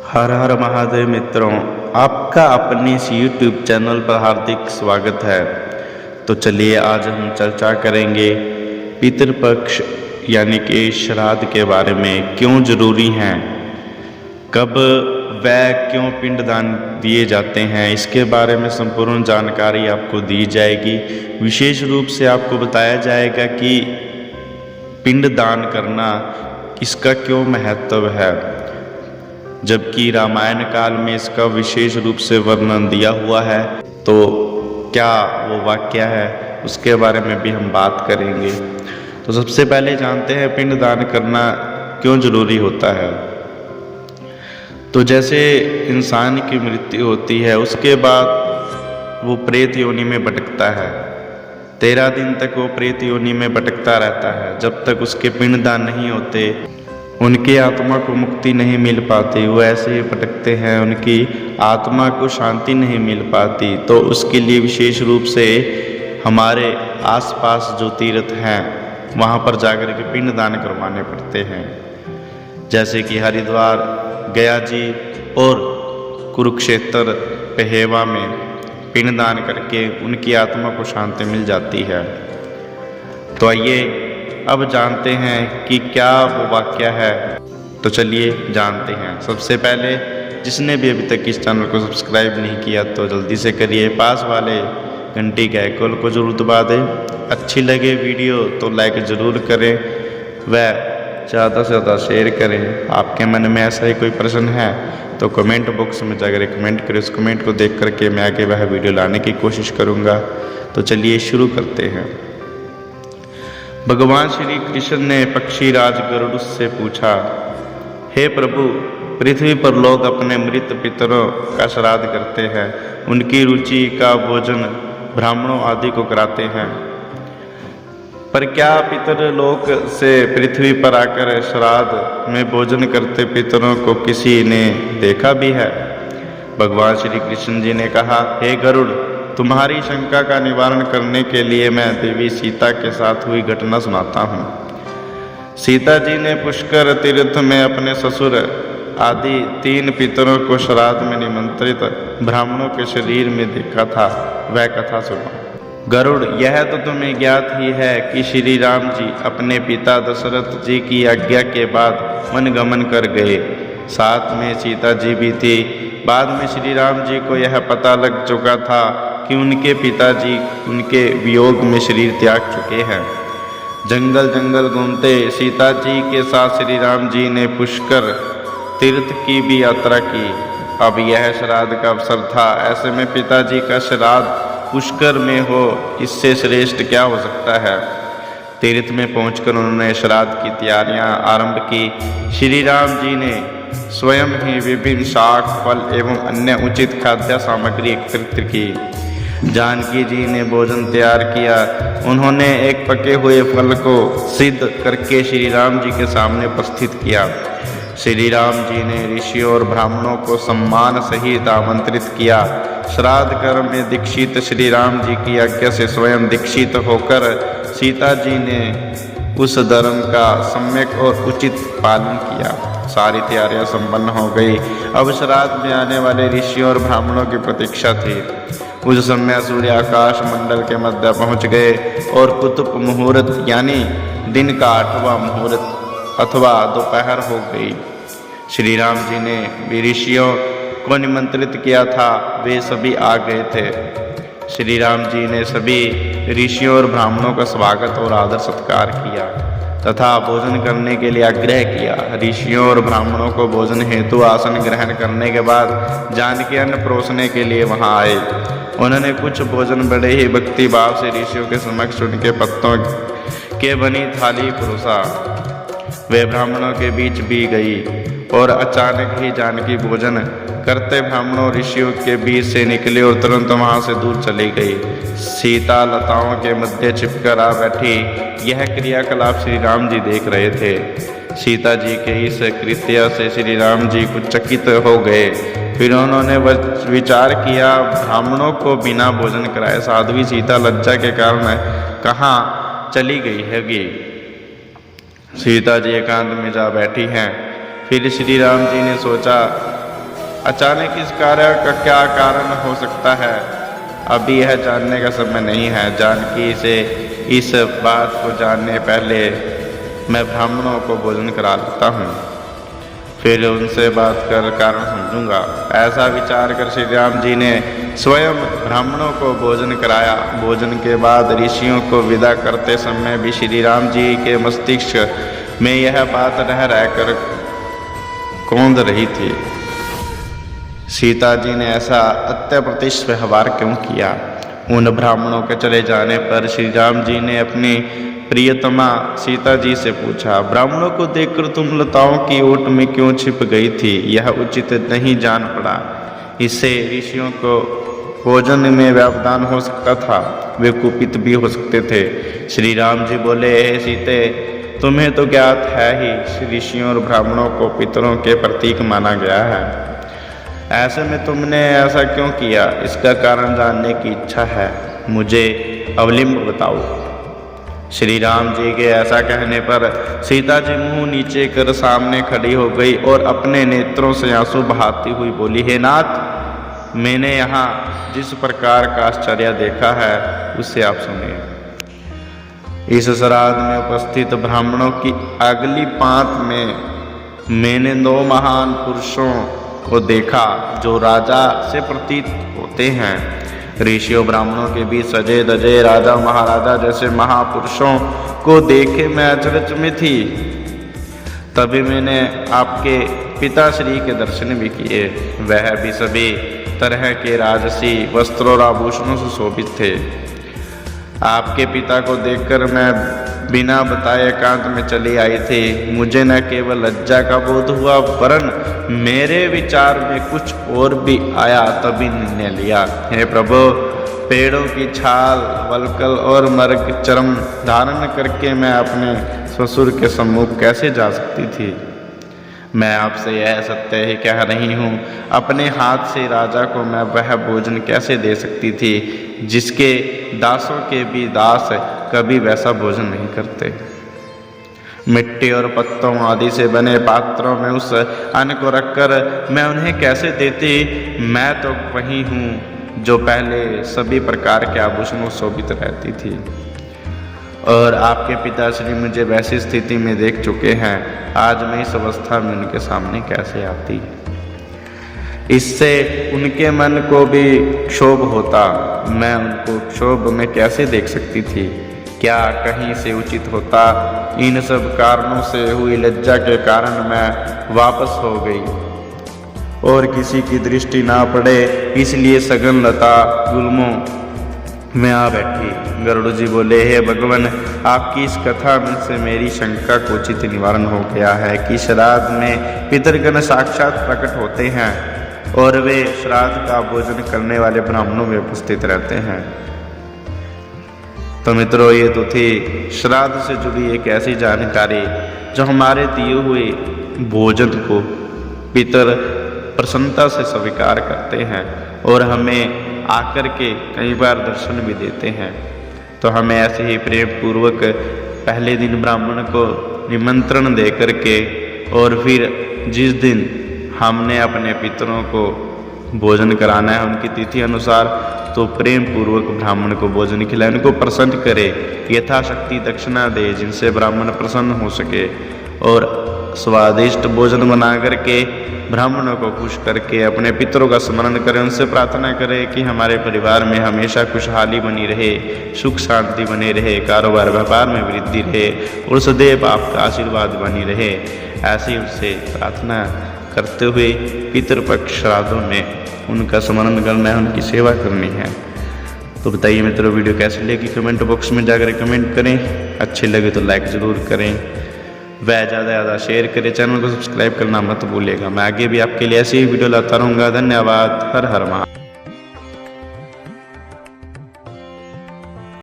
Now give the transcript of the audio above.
हर हर महादेव मित्रों, आपका अपने इस YouTube चैनल पर हार्दिक स्वागत है। तो चलिए आज हम चर्चा करेंगे पितृपक्ष यानी कि श्राद्ध के बारे में, क्यों जरूरी हैं, कब व क्यों पिंडदान दिए जाते हैं, इसके बारे में संपूर्ण जानकारी आपको दी जाएगी। विशेष रूप से आपको बताया जाएगा कि पिंडदान करना इसका क्यों महत्व है, जबकि रामायण काल में इसका विशेष रूप से वर्णन दिया हुआ है। तो क्या वो वाक्य है, उसके बारे में भी हम बात करेंगे। तो सबसे पहले जानते हैं पिंडदान करना क्यों जरूरी होता है। तो जैसे इंसान की मृत्यु होती है, उसके बाद वो प्रेत योनि में भटकता है। 13 दिन तक वो प्रेत योनि में भटकता रहता है। जब तक उसके पिंडदान नहीं होते, उनकी आत्मा को मुक्ति नहीं मिल पाती, वो ऐसे ही भटकते हैं, उनकी आत्मा को शांति नहीं मिल पाती। तो उसके लिए विशेष रूप से हमारे आसपास जो तीर्थ हैं वहाँ पर जाकर के पिंडदान करवाने पड़ते हैं। जैसे कि हरिद्वार, गया जी और कुरुक्षेत्र पहेवा में पिंडदान करके उनकी आत्मा को शांति मिल जाती है। तो आइए अब जानते हैं कि क्या वो वाक्य है। तो चलिए जानते हैं। सबसे पहले जिसने भी अभी तक इस चैनल को सब्सक्राइब नहीं किया तो जल्दी से करिए, पास वाले घंटी के आइकन को जरूर दबा दें। अच्छी लगे वीडियो तो लाइक ज़रूर करें व ज़्यादा से ज़्यादा शेयर करें। आपके मन में ऐसा ही कोई प्रश्न है तो कमेंट बॉक्स में जाकर कमेंट करें। उस कमेंट को देख करके मैं आगे वह वीडियो लाने की कोशिश करूँगा। तो चलिए शुरू करते हैं। भगवान श्री कृष्ण ने पक्षीराज गरुड़ से पूछा, हे प्रभु, पृथ्वी पर लोग अपने मृत पितरों का श्राद्ध करते हैं, उनकी रुचि का भोजन ब्राह्मणों आदि को कराते हैं, पर क्या पितर लोक से पृथ्वी पर आकर श्राद्ध में भोजन करते पितरों को किसी ने देखा भी है? भगवान श्री कृष्ण जी ने कहा, हे गरुड़, तुम्हारी शंका का निवारण करने के लिए मैं देवी सीता के साथ हुई घटना सुनाता हूँ। सीता जी ने पुष्कर तीर्थ में अपने ससुर आदि 3 पितरों को श्राद्ध में निमंत्रित ब्राह्मणों के शरीर में देखा था। वह कथा सुनो। गरुड़, यह तो तुम्हें ज्ञात ही है कि श्री राम जी अपने पिता दशरथ जी की आज्ञा के बाद वनगमन कर गए। साथ में सीता जी भी थी। बाद में श्री राम जी को यह पता लग चुका था कि उनके पिताजी उनके वियोग में शरीर त्याग चुके हैं। जंगल जंगल घूमते सीता जी के साथ श्री राम जी ने पुष्कर तीर्थ की भी यात्रा की। अब यह श्राद्ध का अवसर था। ऐसे में पिताजी का श्राद्ध पुष्कर में हो, इससे श्रेष्ठ क्या हो सकता है। तीर्थ में पहुंचकर उन्होंने श्राद्ध की तैयारियां आरंभ की। श्री राम जी ने स्वयं ही विभिन्न शाक, फल एवं अन्य उचित खाद्य सामग्री एकत्रित की। जानकी जी ने भोजन तैयार किया। उन्होंने एक पके हुए फल को सिद्ध करके श्री राम जी के सामने प्रस्तुत किया। श्री राम जी ने ऋषियों और ब्राह्मणों को सम्मान सहित आमंत्रित किया। श्राद्ध कर्म में दीक्षित श्री राम जी की आज्ञा से स्वयं दीक्षित होकर सीता जी ने उस धर्म का सम्यक और उचित पालन किया। सारी तैयारियां संपन्न हो गई। अब श्राद्ध में आने वाले ऋषियों और ब्राह्मणों की प्रतीक्षा थी। उस समय सूर्य आकाश मंडल के मध्य पहुंच गए और कुतुब मुहूर्त यानी दिन का 8वां मुहूर्त अथवा दोपहर हो गई। श्री राम जी ने भी ऋषियों को निमंत्रित किया था, वे सभी आ गए थे। श्री राम जी ने सभी ऋषियों और ब्राह्मणों का स्वागत और आदर सत्कार किया तथा भोजन करने के लिए आग्रह किया। ऋषियों और ब्राह्मणों को भोजन हेतु आसन ग्रहण करने के बाद जानकी अन्न परोसने के लिए वहां आए। उन्होंने कुछ भोजन बड़े ही भक्ति भाव से ऋषियों के समक्ष उनके पत्तों के बनी थाली परोसा। वे ब्राह्मणों के बीच भी गई और अचानक ही जानकी भोजन करते ब्राह्मणों ऋषियों के बीच से निकली और तुरंत वहां से दूर चली गई। सीता लताओं के मध्य छिपकर आ बैठी। यह क्रियाकलाप श्री राम जी देख रहे थे। सीता जी के इस कृत्य से श्री राम जी कुछ चकित हो गए। फिर उन्होंने विचार किया, ब्राह्मणों को बिना भोजन कराए साध्वी सीता लज्जा के कारण कहाँ चली गई हैगी। सीता जी एकांत में जा बैठी हैं। फिर श्री राम जी ने सोचा अचानक इस कार्य का क्या कारण हो सकता है, अभी यह जानने का समय नहीं है। जानकी से इस बात को जानने पहले मैं ब्राह्मणों को भोजन करा लेता हूँ, फिर उनसे बात कर कारण समझूंगा। ऐसा विचार कर श्री राम जी ने स्वयं ब्राह्मणों को भोजन कराया। भोजन के बाद ऋषियों को विदा करते समय भी श्री राम जी के मस्तिष्क में यह बात रहकर कौंध रही थी, सीता जी ने ऐसा अत्यप्रतिष्ठ व्यवहार क्यों किया। उन ब्राह्मणों के चले जाने पर श्री राम जी ने अपनी प्रियतमा सीता जी से पूछा, ब्राह्मणों को देखकर तुम लताओं की ओट में क्यों छिप गई थी, यह उचित नहीं जान पड़ा। इससे ऋषियों को भोजन में व्यवधान हो सकता था, वे कुपित भी हो सकते थे। श्री राम जी बोले, हे सीते, तुम्हें तो ज्ञात है ही ऋषियों और ब्राह्मणों को पितरों के प्रतीक माना गया है, ऐसे में तुमने ऐसा क्यों किया, इसका कारण जानने की इच्छा है, मुझे अवलिंब बताओ। श्री राम जी के ऐसा कहने पर सीता जी मुंह नीचे कर सामने खड़ी हो गई और अपने नेत्रों से आंसू बहाती हुई बोली, हे नाथ, मैंने यहाँ जिस प्रकार का आश्चर्य देखा है उसे आप सुनिए। इस श्राद्ध में उपस्थित ब्राह्मणों की अगली पांत में मैंने 2 महान पुरुषों को देखा जो राजा से प्रतीत होते हैं। ऋषियों ब्राह्मणों के बीच सजे धजे राजा महाराजा जैसे महापुरुषों को देखे मैं अचरज में थी। तभी मैंने आपके पिताश्री के दर्शन भी किए, वह भी सभी तरह के राजसी वस्त्रों और आभूषणों से शोभित थे। आपके पिता को देखकर मैं बिना बताए एकांत में चली आई थी। मुझे न केवल लज्जा का बोध हुआ वरन मेरे विचार में कुछ और भी आया, तभी निर्णय लिया, हे प्रभु, पेड़ों की छाल, वलकल और मर्ग चर्म धारण करके मैं अपने ससुर के सम्मुख कैसे जा सकती थी। मैं आपसे यह सत्य ही कह रही हूँ, अपने हाथ से राजा को मैं वह भोजन कैसे दे सकती थी जिसके दासों के भी दास कभी वैसा भोजन नहीं करते। मिट्टी और पत्तों आदि से बने पात्रों में उस अन्न को रखकर मैं उन्हें कैसे देती। मैं तो वही हूँ जो पहले सभी प्रकार के आभूषणों शोभित रहती थी और आपके पिताश्री मुझे वैसी स्थिति में देख चुके हैं। आज मैं इस अवस्था में उनके सामने कैसे आती, इससे उनके मन को भी क्षोभ होता। मैं उनको क्षोभ में कैसे देख सकती थी, क्या कहीं से उचित होता। इन सब कारणों से हुई लज्जा के कारण मैं वापस हो गई और किसी की दृष्टि ना पड़े इसलिए सघन लता गुल्मों में आ बैठी। गरुड़ जी बोले, हे भगवान, आपकी इस कथा में से मेरी शंका को उचित निवारण हो गया है कि श्राद्ध में पितरगण साक्षात प्रकट होते हैं और वे श्राद्ध का भोजन करने वाले ब्राह्मणों में उपस्थित रहते हैं। तो मित्रों, ये तो थी श्राद्ध से जुड़ी एक ऐसी जानकारी जो हमारे दिए हुए भोजन को पितर प्रसन्नता से स्वीकार करते हैं और हमें आकर के कई बार दर्शन भी देते हैं। तो हमें ऐसे ही प्रेम पूर्वक पहले दिन ब्राह्मण को निमंत्रण दे करके और फिर जिस दिन हमने अपने पितरों को भोजन कराना है उनकी तिथि अनुसार, तो प्रेम पूर्वक ब्राह्मण को भोजन खिलाए, उनको प्रसन्न करे, यथाशक्ति दक्षिणा दे जिनसे ब्राह्मण प्रसन्न हो सके और स्वादिष्ट भोजन बना करके ब्राह्मणों को खुश करके अपने पितरों का स्मरण करें, उनसे प्रार्थना करें कि हमारे परिवार में हमेशा खुशहाली बनी रहे, सुख शांति बने रहे, कारोबार व्यापार में वृद्धि रहे और सदैव आपका आशीर्वाद बनी रहे। ऐसे उनसे प्रार्थना करते हुए पितृपक्ष श्राद्धों में उनका स्मरण करना है, उनकी सेवा करनी है। तो बताइए मित्रों, वीडियो कैसी लगी कमेंट बॉक्स में जाकर कमेंट करें, अच्छी लगे तो लाइक ज़रूर करें, वह ज़्यादा शेयर करें, चैनल को सब्सक्राइब करना मत भूलिएगा। मैं आगे भी आपके लिए ऐसी ही वीडियो लाता रहूँगा। धन्यवाद। हर हर महादेव।